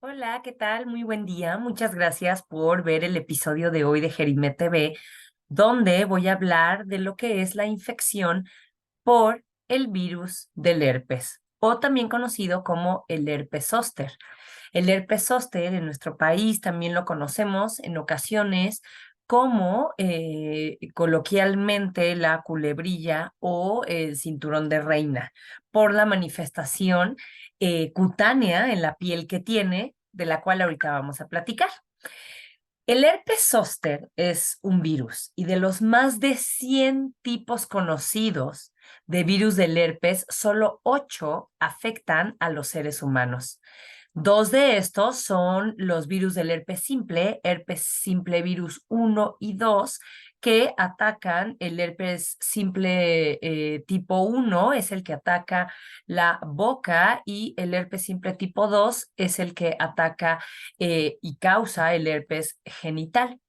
Hola, ¿qué tal? Muy buen día. Muchas gracias por ver el episodio de hoy de Jerime TV, donde voy a hablar de lo que es la infección por el virus del herpes, o también conocido como el herpes zóster. El herpes zóster en nuestro país también lo conocemos en ocasiones como coloquialmente la culebrilla o el cinturón de reina, por la manifestación cutánea en la piel que tiene, de la cual ahorita vamos a platicar. El herpes zóster es un virus y de los más de 100 tipos conocidos de virus del herpes, solo 8 afectan a los seres humanos. Dos de estos son los virus del herpes simple virus 1 y 2, que atacan el herpes simple tipo 1, es el que ataca la boca, y el herpes simple tipo 2 es el que ataca y causa el herpes genital.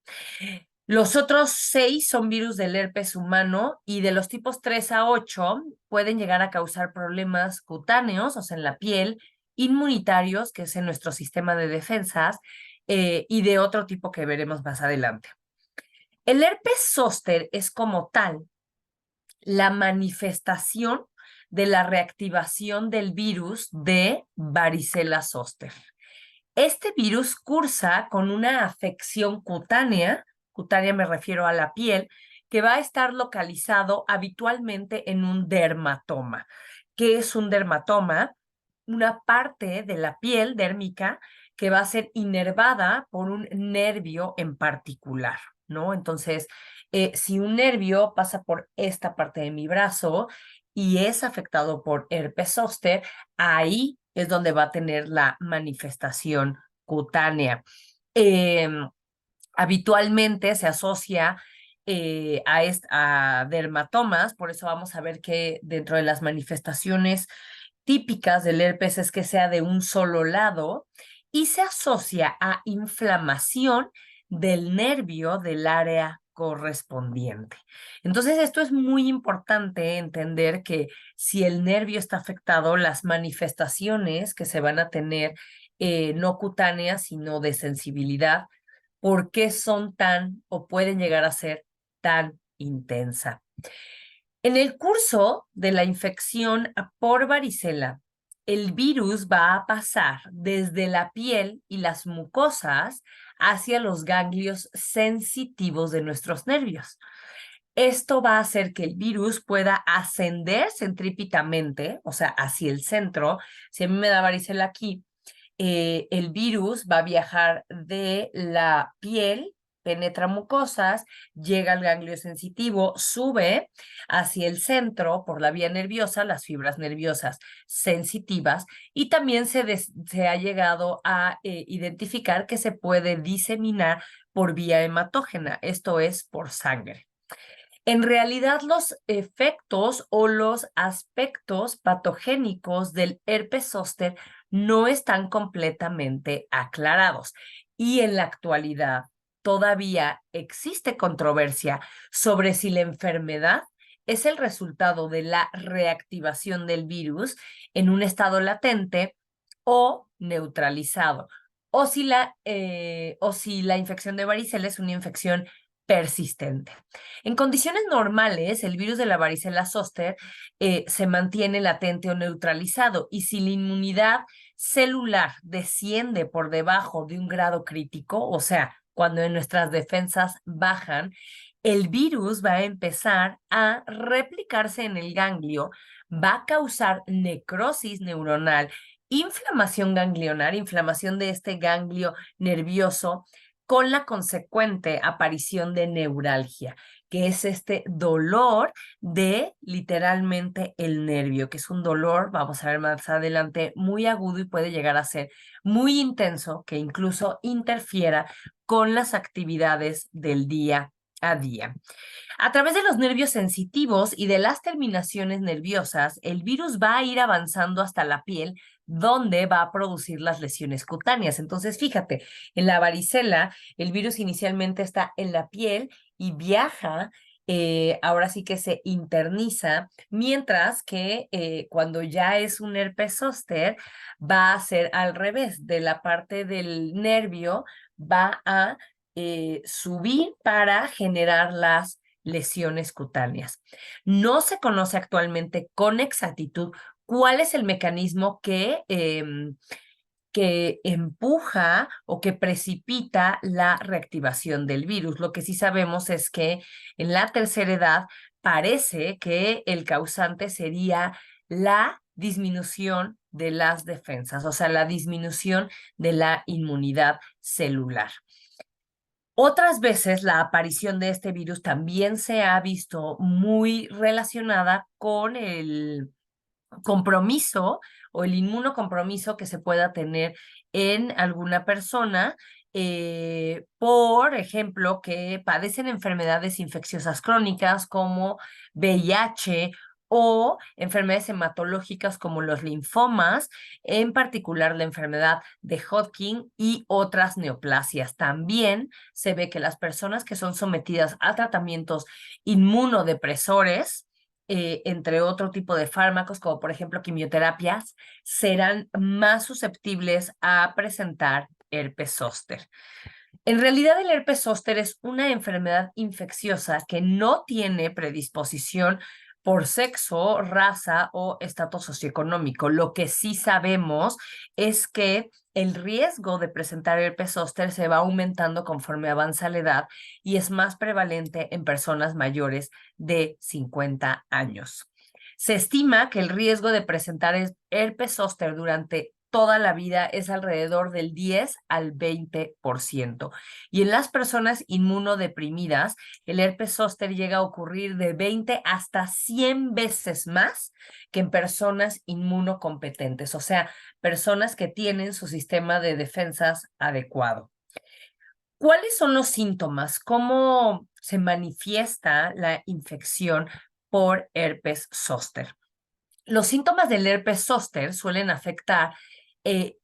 Los otros 6 son virus del herpes humano y de los tipos 3 a 8 pueden llegar a causar problemas cutáneos, o sea, en la piel, inmunitarios, que es en nuestro sistema de defensas, y de otro tipo que veremos más adelante. El herpes zóster es como tal la manifestación de la reactivación del virus de varicela zóster. Este virus cursa con una afección cutánea me refiero a la piel, que va a estar localizado habitualmente en un dermatoma. ¿Qué es un dermatoma? Una parte de la piel dérmica que va a ser inervada por un nervio en particular, ¿no? Entonces, si un nervio pasa por esta parte de mi brazo y es afectado por herpes zóster, ahí es donde va a tener la manifestación cutánea. Eh, Habitualmente se asocia a dermatomas, por eso vamos a ver que dentro de las manifestaciones típicas del herpes es que sea de un solo lado y se asocia a inflamación del nervio del área correspondiente. Entonces, esto es muy importante entender que si el nervio está afectado, las manifestaciones que se van a tener no cutáneas, sino de sensibilidad, ¿por qué son tan o pueden llegar a ser tan intensa? En el curso de la infección por varicela, el virus va a pasar desde la piel y las mucosas hacia los ganglios sensitivos de nuestros nervios. Esto va a hacer que el virus pueda ascender centrípetamente, o sea, hacia el centro. Si a mí me da varicela aquí, el virus va a viajar de la piel, penetra mucosas, llega al ganglio sensitivo, sube hacia el centro por la vía nerviosa, las fibras nerviosas sensitivas, y también se ha llegado a identificar que se puede diseminar por vía hematógena, esto es por sangre. En realidad, los efectos o los aspectos patogénicos del herpes zóster no están completamente aclarados y en la actualidad todavía existe controversia sobre si la enfermedad es el resultado de la reactivación del virus en un estado latente o neutralizado, o si la infección de varicela es una infección persistente. En condiciones normales, el virus de la varicela zóster se mantiene latente o neutralizado, y si la inmunidad celular desciende por debajo de un grado crítico, o sea, cuando nuestras defensas bajan, el virus va a empezar a replicarse en el ganglio, va a causar necrosis neuronal, inflamación ganglionar, inflamación de este ganglio nervioso, con la consecuente aparición de neuralgia, que es este dolor de literalmente el nervio, que es un dolor, vamos a ver más adelante, muy agudo y puede llegar a ser muy intenso, que incluso interfiera con las actividades del día a día. A través de los nervios sensitivos y de las terminaciones nerviosas, el virus va a ir avanzando hasta la piel, donde va a producir las lesiones cutáneas. Entonces, fíjate, en la varicela, el virus inicialmente está en la piel y viaja ahora sí que se interniza, mientras que cuando ya es un herpes zóster va a ser al revés, de la parte del nervio va a subir para generar las lesiones cutáneas. No se conoce actualmente con exactitud cuál es el mecanismo que empuja o que precipita la reactivación del virus. Lo que sí sabemos es que en la tercera edad parece que el causante sería la disminución de las defensas, o sea, la disminución de la inmunidad celular. Otras veces la aparición de este virus también se ha visto muy relacionada con el compromiso o el inmunocompromiso que se pueda tener en alguna persona, por ejemplo, que padecen enfermedades infecciosas crónicas como VIH o enfermedades hematológicas como los linfomas, en particular la enfermedad de Hodgkin y otras neoplasias. También se ve que las personas que son sometidas a tratamientos inmunodepresores, entre otro tipo de fármacos, como por ejemplo quimioterapias, serán más susceptibles a presentar herpes zóster. En realidad, el herpes zóster es una enfermedad infecciosa que no tiene predisposición por sexo, raza o estatus socioeconómico. Lo que sí sabemos es que el riesgo de presentar herpes zóster se va aumentando conforme avanza la edad y es más prevalente en personas mayores de 50 años. Se estima que el riesgo de presentar herpes zóster durante toda la vida es alrededor del 10 al 20%. Y en las personas inmunodeprimidas, el herpes zóster llega a ocurrir de 20 hasta 100 veces más que en personas inmunocompetentes, o sea, personas que tienen su sistema de defensas adecuado. ¿Cuáles son los síntomas? ¿Cómo se manifiesta la infección por herpes zóster? Los síntomas del herpes zóster suelen afectar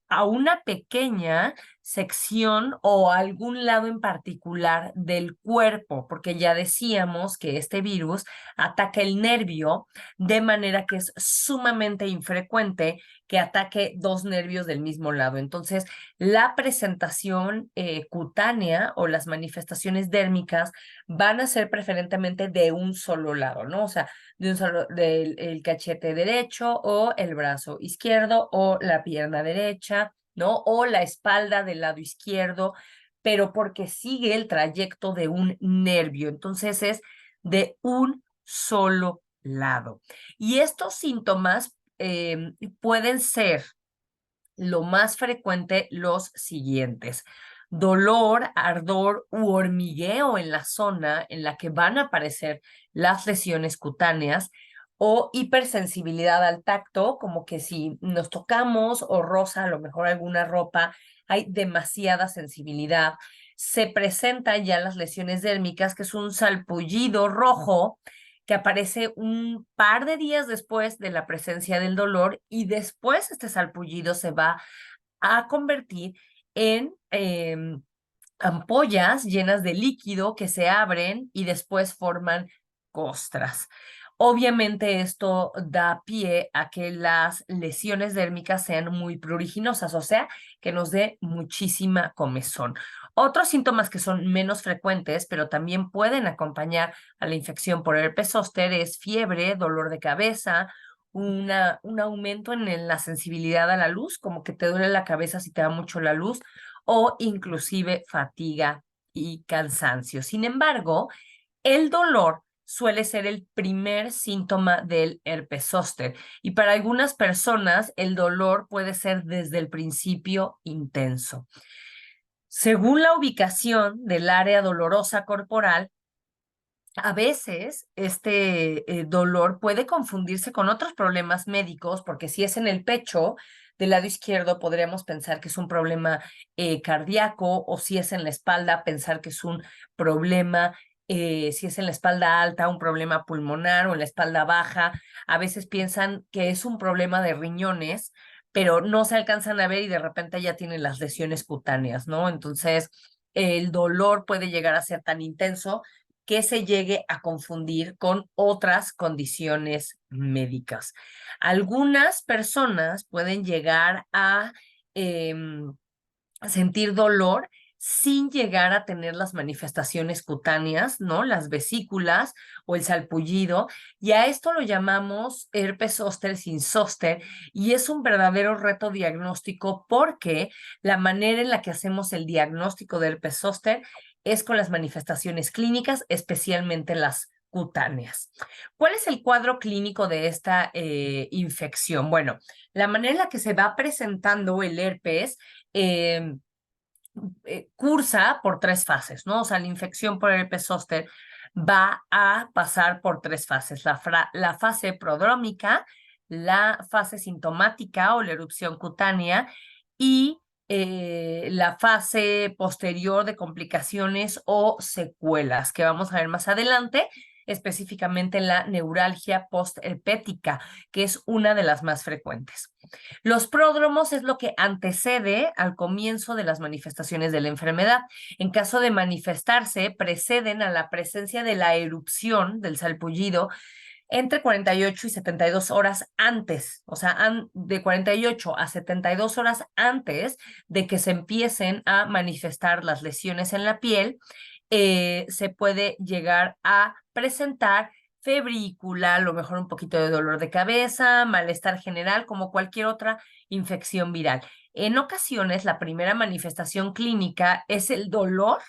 a una pequeña sección o algún lado en particular del cuerpo, porque ya decíamos que este virus ataca el nervio de manera que es sumamente infrecuente que ataque dos nervios del mismo lado. Entonces, la presentación cutánea o las manifestaciones dérmicas van a ser preferentemente de un solo lado, ¿no? O sea, de un solo, del el cachete derecho o el brazo izquierdo o la pierna derecha, ¿no? O la espalda del lado izquierdo, pero porque sigue el trayecto de un nervio. Entonces es de un solo lado. Y estos síntomas pueden ser lo más frecuente los siguientes: dolor, ardor u hormigueo en la zona en la que van a aparecer las lesiones cutáneas, o hipersensibilidad al tacto, como que si nos tocamos o roza a lo mejor alguna ropa, hay demasiada sensibilidad. Se presentan ya las lesiones dérmicas, que es un salpullido rojo que aparece un par de días después de la presencia del dolor, y después este salpullido se va a convertir en ampollas llenas de líquido que se abren y después forman costras. Obviamente esto da pie a que las lesiones dérmicas sean muy pruriginosas, o sea, que nos dé muchísima comezón. Otros síntomas que son menos frecuentes, pero también pueden acompañar a la infección por herpes zóster, es fiebre, dolor de cabeza, un aumento en la sensibilidad a la luz, como que te duele la cabeza si te da mucho la luz, o inclusive fatiga y cansancio. Sin embargo, el dolor suele ser el primer síntoma del herpes zóster, y para algunas personas el dolor puede ser desde el principio intenso. Según la ubicación del área dolorosa corporal, a veces este dolor puede confundirse con otros problemas médicos, porque si es en el pecho del lado izquierdo, podríamos pensar que es un problema cardíaco, o si es en la espalda, pensar que es un problema, si es en la espalda alta, un problema pulmonar, o en la espalda baja. A veces piensan que es un problema de riñones, pero no se alcanzan a ver y de repente ya tienen las lesiones cutáneas, ¿no? Entonces, el dolor puede llegar a ser tan intenso que se llegue a confundir con otras condiciones médicas. Algunas personas pueden llegar a sentir dolor sin llegar a tener las manifestaciones cutáneas, ¿no? Las vesículas o el salpullido, y a esto lo llamamos herpes zóster sin zóster, y es un verdadero reto diagnóstico porque la manera en la que hacemos el diagnóstico de herpes zóster es con las manifestaciones clínicas, especialmente las cutáneas. ¿Cuál es el cuadro clínico de esta infección? Bueno, la manera en la que se va presentando el herpes cursa por tres fases, ¿no? O sea, la infección por herpes zóster va a pasar por tres fases. La fase prodrómica, la fase sintomática o la erupción cutánea y la fase posterior de complicaciones o secuelas, que vamos a ver más adelante, específicamente en la neuralgia postherpética, que es una de las más frecuentes. Los pródromos es lo que antecede al comienzo de las manifestaciones de la enfermedad. En caso de manifestarse, preceden a la presencia de la erupción del salpullido entre 48 y 72 horas antes, o sea, de 48 a 72 horas antes de que se empiecen a manifestar las lesiones en la piel, se puede llegar a presentar febrícula, a lo mejor un poquito de dolor de cabeza, malestar general, como cualquier otra infección viral. En ocasiones, la primera manifestación clínica es el dolor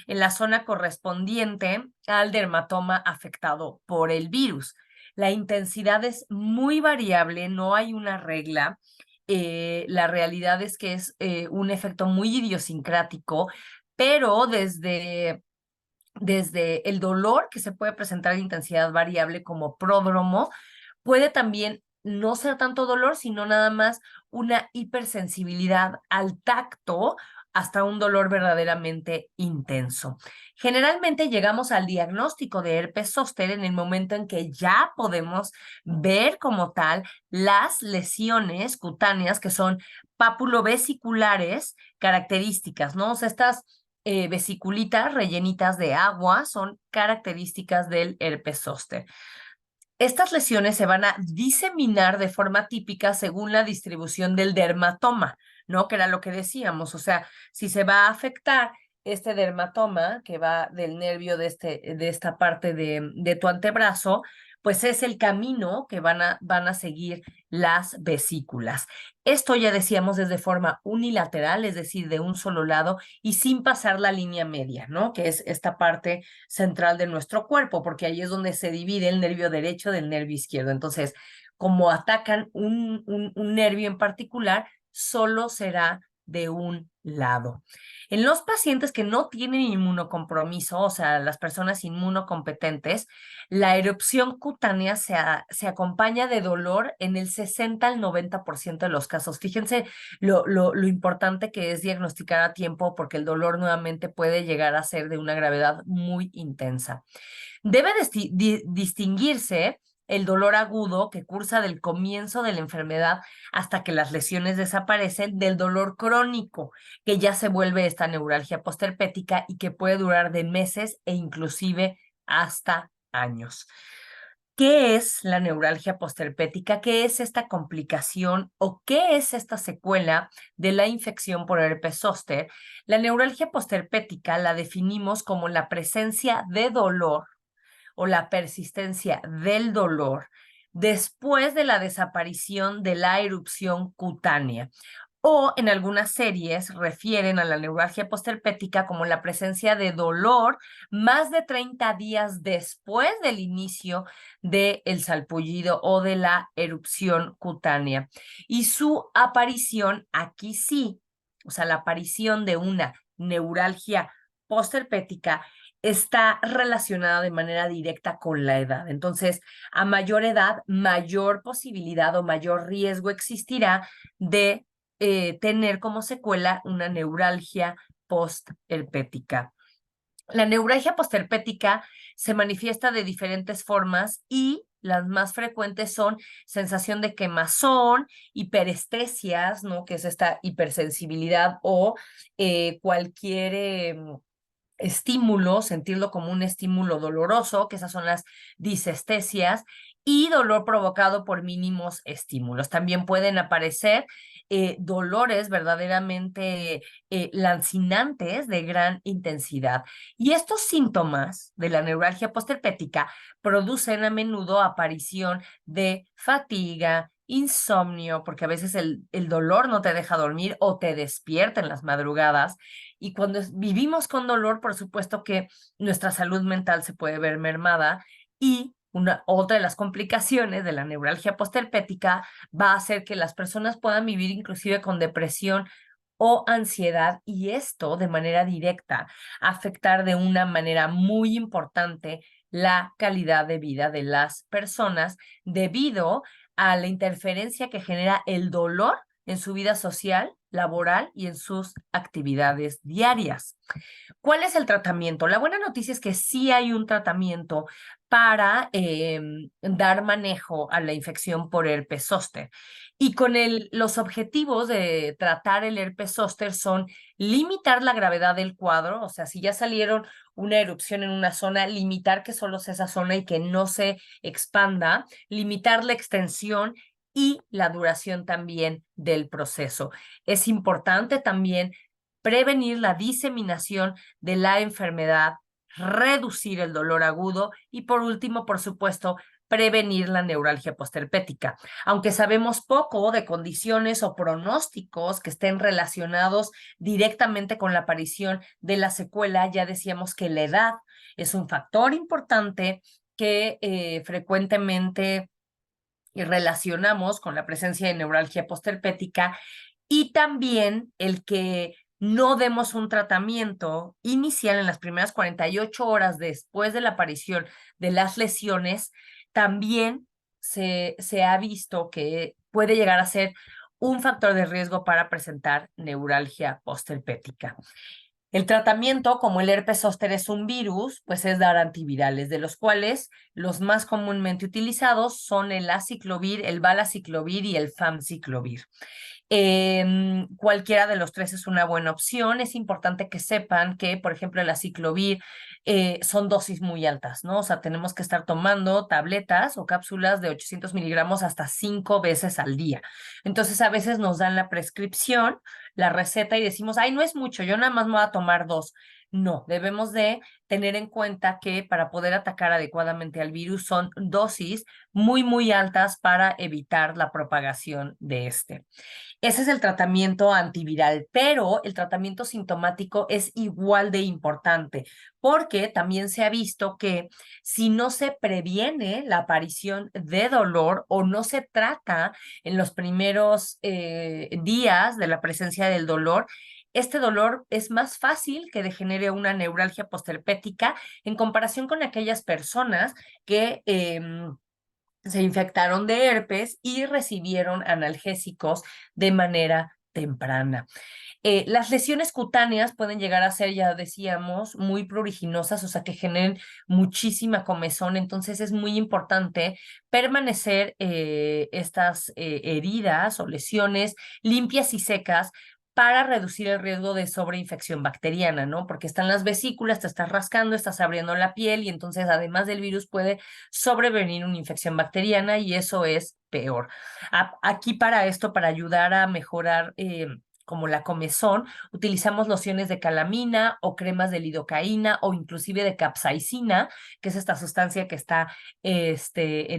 en la zona correspondiente al dermatoma afectado por el virus. La intensidad es muy variable, no hay una regla. La realidad es que es un efecto muy idiosincrático, pero desde el dolor que se puede presentar de intensidad variable como pródromo, puede también no ser tanto dolor, sino nada más una hipersensibilidad al tacto hasta un dolor verdaderamente intenso. Generalmente llegamos al diagnóstico de herpes zóster en el momento en que ya podemos ver como tal las lesiones cutáneas que son papulovesiculares características, ¿no? O sea, estas vesiculitas rellenitas de agua son características del herpes zóster. Estas lesiones se van a diseminar de forma típica según la distribución del dermatoma, ¿no? Que era lo que decíamos, o sea, si se va a afectar este dermatoma que va del nervio de esta parte de tu antebrazo, pues es el camino que van a seguir las vesículas. Esto ya decíamos es de forma unilateral, es decir, de un solo lado y sin pasar la línea media, ¿no? Que es esta parte central de nuestro cuerpo, porque ahí es donde se divide el nervio derecho del nervio izquierdo. Entonces, como atacan un nervio en particular, solo será de un lado. En los pacientes que no tienen inmunocompromiso, o sea, las personas inmunocompetentes, la erupción cutánea se acompaña de dolor en el 60 al 90% de los casos. Fíjense lo importante que es diagnosticar a tiempo porque el dolor nuevamente puede llegar a ser de una gravedad muy intensa. Debe distinguirse el dolor agudo que cursa del comienzo de la enfermedad hasta que las lesiones desaparecen del dolor crónico, que ya se vuelve esta neuralgia postherpética y que puede durar de meses e inclusive hasta años. ¿Qué es la neuralgia postherpética? ¿Qué es esta complicación o qué es esta secuela de la infección por herpes zóster? La neuralgia postherpética la definimos como la presencia de dolor o la persistencia del dolor después de la desaparición de la erupción cutánea. O en algunas series refieren a la neuralgia postherpética como la presencia de dolor más de 30 días después del inicio del salpullido o de la erupción cutánea. Y su aparición aquí sí, o sea, la aparición de una neuralgia postherpética está relacionada de manera directa con la edad. Entonces, a mayor edad, mayor posibilidad o mayor riesgo existirá de tener como secuela una neuralgia postherpética. La neuralgia postherpética se manifiesta de diferentes formas y las más frecuentes son sensación de quemazón, hiperestesias, ¿no? Que es esta hipersensibilidad o cualquier estímulo, sentirlo como un estímulo doloroso, que esas son las disestesias, y dolor provocado por mínimos estímulos. También pueden aparecer dolores verdaderamente lancinantes de gran intensidad. Y estos síntomas de la neuralgia postherpética producen a menudo aparición de fatiga, insomnio, porque a veces el dolor no te deja dormir o te despierta en las madrugadas. Y cuando vivimos con dolor, por supuesto que nuestra salud mental se puede ver mermada, y otra de las complicaciones de la neuralgia postherpética va a hacer que las personas puedan vivir inclusive con depresión o ansiedad, y esto de manera directa afectar de una manera muy importante la calidad de vida de las personas debido a la interferencia que genera el dolor en su vida social, laboral y en sus actividades diarias. ¿Cuál es el tratamiento? La buena noticia es que sí hay un tratamiento para dar manejo a la infección por herpes zóster. Y con los objetivos de tratar el herpes zóster son limitar la gravedad del cuadro, o sea, si ya salieron una erupción en una zona, limitar que solo sea esa zona y que no se expanda, limitar la extensión y la duración también del proceso. Es importante también prevenir la diseminación de la enfermedad, reducir el dolor agudo y, por último, por supuesto, prevenir la neuralgia postherpética. Aunque sabemos poco de condiciones o pronósticos que estén relacionados directamente con la aparición de la secuela, ya decíamos que la edad es un factor importante que frecuentemente relacionamos con la presencia de neuralgia postherpética, y también el que no demos un tratamiento inicial en las primeras 48 horas después de la aparición de las lesiones, también se ha visto que puede llegar a ser un factor de riesgo para presentar neuralgia postherpética. El tratamiento, como el herpes zóster es un virus, pues es dar antivirales, de los cuales los más comúnmente utilizados son el aciclovir, el valaciclovir y el famciclovir. Cualquiera de los tres es una buena opción. Es importante que sepan que, por ejemplo, el aciclovir son dosis muy altas, ¿no? O sea, tenemos que estar tomando tabletas o cápsulas de 800 miligramos hasta 5 veces al día. Entonces, a veces nos dan la prescripción, la receta, y decimos, ay, no es mucho, yo nada más me voy a tomar 2. No, debemos de tener en cuenta que para poder atacar adecuadamente al virus son dosis muy, muy altas para evitar la propagación de este. Ese es el tratamiento antiviral, pero el tratamiento sintomático es igual de importante, porque también se ha visto que si no se previene la aparición de dolor o no se trata en los primeros días de la presencia del dolor, este dolor es más fácil que degenere una neuralgia postherpética en comparación con aquellas personas que se infectaron de herpes y recibieron analgésicos de manera temprana. Las lesiones cutáneas pueden llegar a ser, ya decíamos, muy pruriginosas, o sea, que generen muchísima comezón. Entonces es muy importante permanecer estas heridas o lesiones limpias y secas para reducir el riesgo de sobreinfección bacteriana, ¿no? Porque están las vesículas, te estás rascando, estás abriendo la piel, y entonces además del virus puede sobrevenir una infección bacteriana, y eso es peor. Aquí para esto, para ayudar a mejorar como la comezón, utilizamos lociones de calamina o cremas de lidocaína o inclusive de capsaicina, que es esta sustancia que está en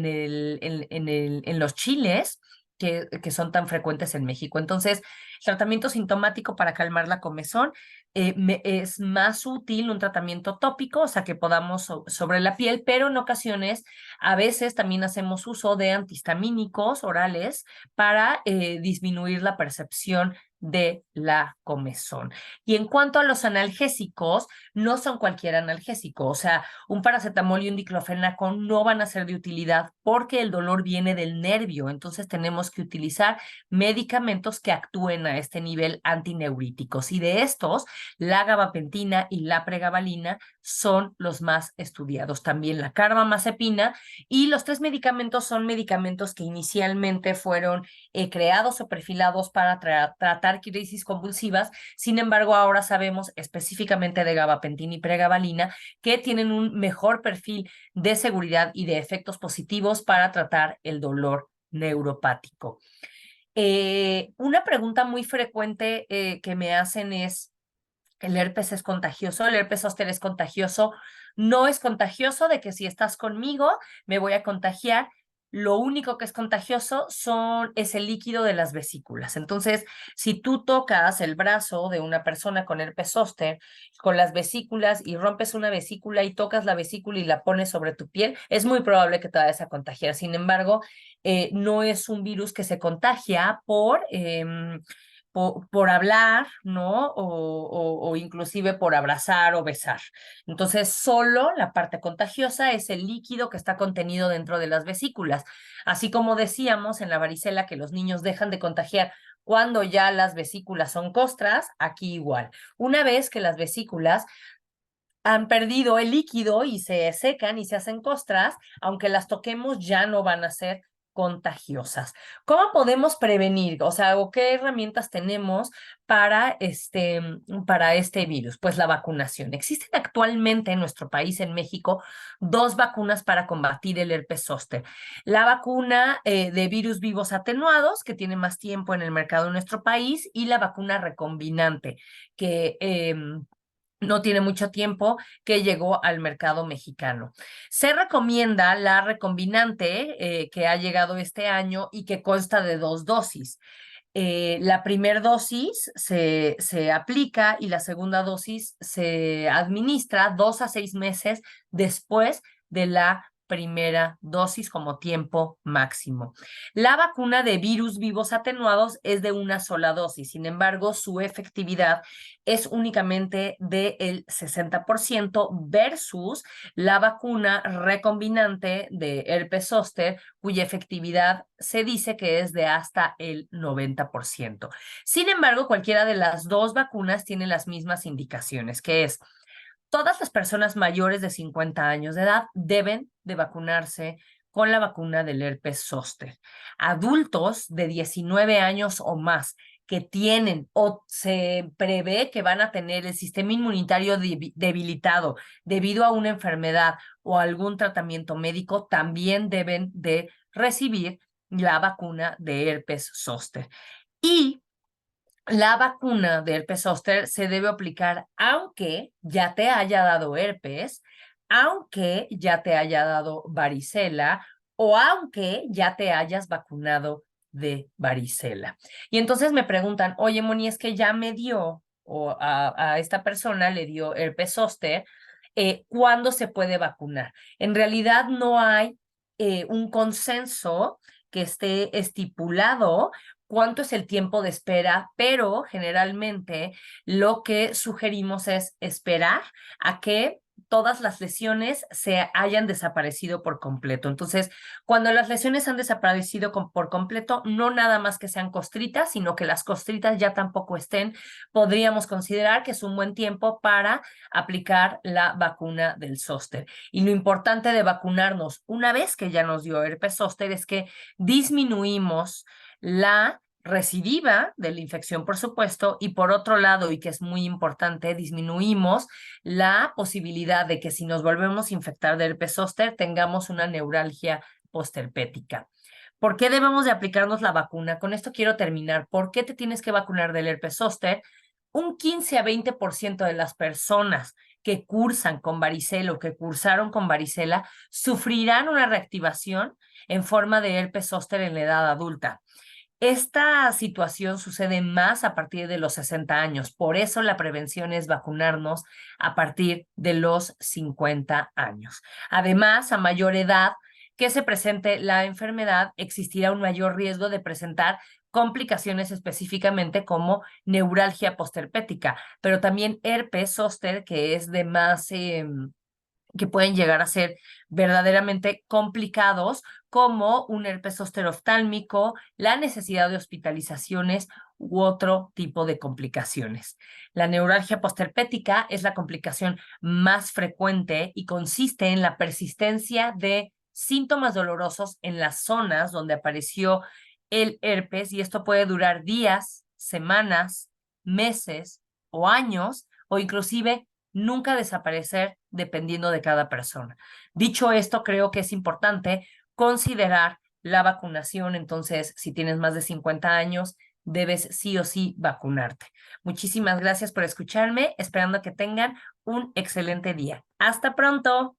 los chiles, que son tan frecuentes en México. Entonces, tratamiento sintomático para calmar la comezón, es más útil un tratamiento tópico, o sea, que podamos sobre la piel, pero en ocasiones, a veces también hacemos uso de antihistamínicos orales para disminuir la percepción de la comezón. Y en cuanto a los analgésicos, no son cualquier analgésico, o sea, un paracetamol y un diclofenaco no van a ser de utilidad porque el dolor viene del nervio, entonces tenemos que utilizar medicamentos que actúen a este nivel antineuríticos. Y de estos, la gabapentina y la pregabalina son los más estudiados. También la carbamazepina, y los tres medicamentos son medicamentos que inicialmente fueron creados o perfilados para tratar crisis convulsivas. Sin embargo, ahora sabemos específicamente de gabapentina y pregabalina que tienen un mejor perfil de seguridad y de efectos positivos para tratar el dolor neuropático. Una pregunta muy frecuente que me hacen es: ¿el herpes es contagioso? ¿El herpes zóster es contagioso? No es contagioso, de que si estás conmigo me voy a contagiar. Lo único que es contagioso es el líquido de las vesículas. Entonces, si tú tocas el brazo de una persona con herpes zóster, con las vesículas, y rompes una vesícula y tocas la vesícula y la pones sobre tu piel, es muy probable que te vayas a contagiar. Sin embargo, no es un virus que se contagia por hablar, ¿no? O inclusive por abrazar o besar. Entonces, solo la parte contagiosa es el líquido que está contenido dentro de las vesículas. Así como decíamos en la varicela que los niños dejan de contagiar cuando ya las vesículas son costras, aquí igual. Una vez que las vesículas han perdido el líquido y se secan y se hacen costras, aunque las toquemos ya no van a ser contagiosas. ¿Cómo podemos prevenir? O sea, ¿o qué herramientas tenemos para este virus? Pues la vacunación. Existen actualmente en nuestro país, en México, 2 vacunas para combatir el herpes zóster. La vacuna de virus vivos atenuados, que tiene más tiempo en el mercado en nuestro país, y la vacuna recombinante, que no tiene mucho tiempo que llegó al mercado mexicano. Se recomienda la recombinante que ha llegado este año y que consta de 2 dosis. La primera dosis se aplica y la segunda dosis se administra 2 a 6 meses después de la primera dosis como tiempo máximo. La vacuna de virus vivos atenuados es de una sola dosis. Sin embargo, su efectividad es únicamente del 60% versus la vacuna recombinante de herpes zóster, cuya efectividad se dice que es de hasta el 90%. Sin embargo, cualquiera de las 2 vacunas tiene las mismas indicaciones, que es: todas las personas mayores de 50 años de edad deben de vacunarse con la vacuna del herpes zóster. Adultos de 19 años o más que tienen o se prevé que van a tener el sistema inmunitario debilitado debido a una enfermedad o algún tratamiento médico, también deben de recibir la vacuna de herpes zóster. Y la vacuna de herpes zóster se debe aplicar aunque ya te haya dado herpes, aunque ya te haya dado varicela o aunque ya te hayas vacunado de varicela. Y entonces me preguntan: oye, Moni, es que ya me dio, o a esta persona le dio herpes zóster, ¿cuándo se puede vacunar? En realidad no hay un consenso que esté estipulado cuánto es el tiempo de espera, pero generalmente lo que sugerimos es esperar a que todas las lesiones se hayan desaparecido por completo. Entonces, cuando las lesiones han desaparecido por completo, no nada más que sean costritas, sino que las costritas ya tampoco estén, podríamos considerar que es un buen tiempo para aplicar la vacuna del zóster. Y lo importante de vacunarnos una vez que ya nos dio herpes zóster es que disminuimos la recidiva de la infección, por supuesto, y por otro lado, y que es muy importante, disminuimos la posibilidad de que si nos volvemos a infectar de herpes zóster tengamos una neuralgia postherpética. ¿Por qué debemos de aplicarnos la vacuna? Con esto quiero terminar. ¿Por qué te tienes que vacunar del herpes zóster? Un 15 a 20% de las personas que cursan con varicela o que cursaron con varicela sufrirán una reactivación en forma de herpes zóster en la edad adulta. Esta situación sucede más a partir de los 60 años, por eso la prevención es vacunarnos a partir de los 50 años. Además, a mayor edad que se presente la enfermedad, existirá un mayor riesgo de presentar complicaciones específicamente como neuralgia postherpética, pero también herpes zóster, que es de más que pueden llegar a ser verdaderamente complicados, como un herpes zóster oftálmico, la necesidad de hospitalizaciones u otro tipo de complicaciones. La neuralgia postherpética es la complicación más frecuente y consiste en la persistencia de síntomas dolorosos en las zonas donde apareció el herpes, y esto puede durar días, semanas, meses o años, o inclusive nunca desaparecer dependiendo de cada persona. Dicho esto, creo que es importante considerar la vacunación. Entonces, si tienes más de 50 años, debes sí o sí vacunarte. Muchísimas gracias por escucharme, esperando que tengan un excelente día. Hasta pronto.